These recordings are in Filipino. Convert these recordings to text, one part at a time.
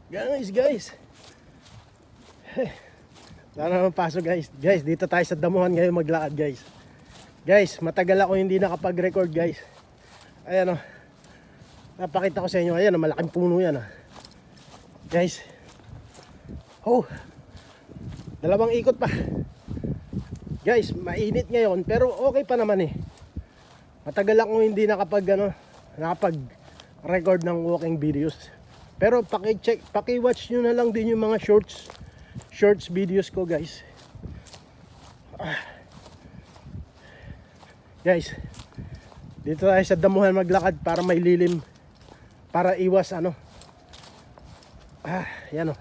Guys. Wala naman paso guys. Guys, dito tayo sa damuhan ngayon maglakad guys. Guys, matagal ako hindi nakapag-record guys. Ayan o. Napakita ko sa inyo. Ayan o, malaking puno yan o. Guys. Oh. Dalawang ikot pa. Guys, mainit ngayon pero okay pa naman eh. Matagal ako hindi nakapag-record ng walking videos. Pero paki-watch nyo na lang din yung mga shorts videos ko guys. Guys, dito tayo sa damuhan maglakad para may lilim, para iwas yan o.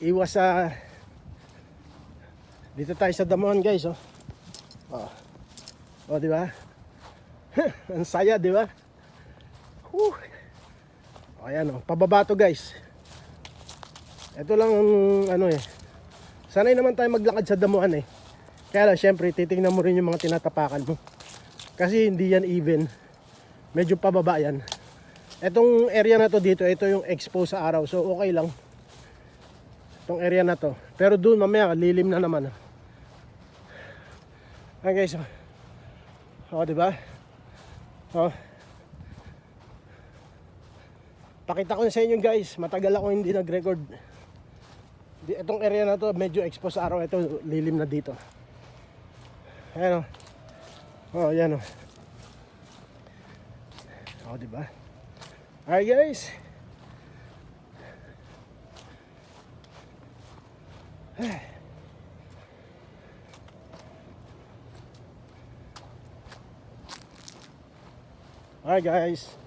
Iwas dito tayo sa damuhan guys oh. Oh, di ba? Ang saya, di ba? Ayan oh, pababa to guys. Ito lang sanay naman tayo maglakad sa damuhan eh. Kaya lang syempre titingnan mo rin yung mga tinatapakan mo. Kasi hindi yan even. Medyo pababa yan. Etong area na to dito, ito yung exposed sa araw. So okay lang. Itong area na to. Pero doon mamaya lilim na naman. Ayan guys. Oh, di ba? Oh. Pakita ko na sa inyo guys, matagal ako hindi nag-record. Itong area na to medyo exposed sa araw. Ito lilim na dito. Ayan o. Oh, ayan o. Oh, diba? Alright guys. Alright guys.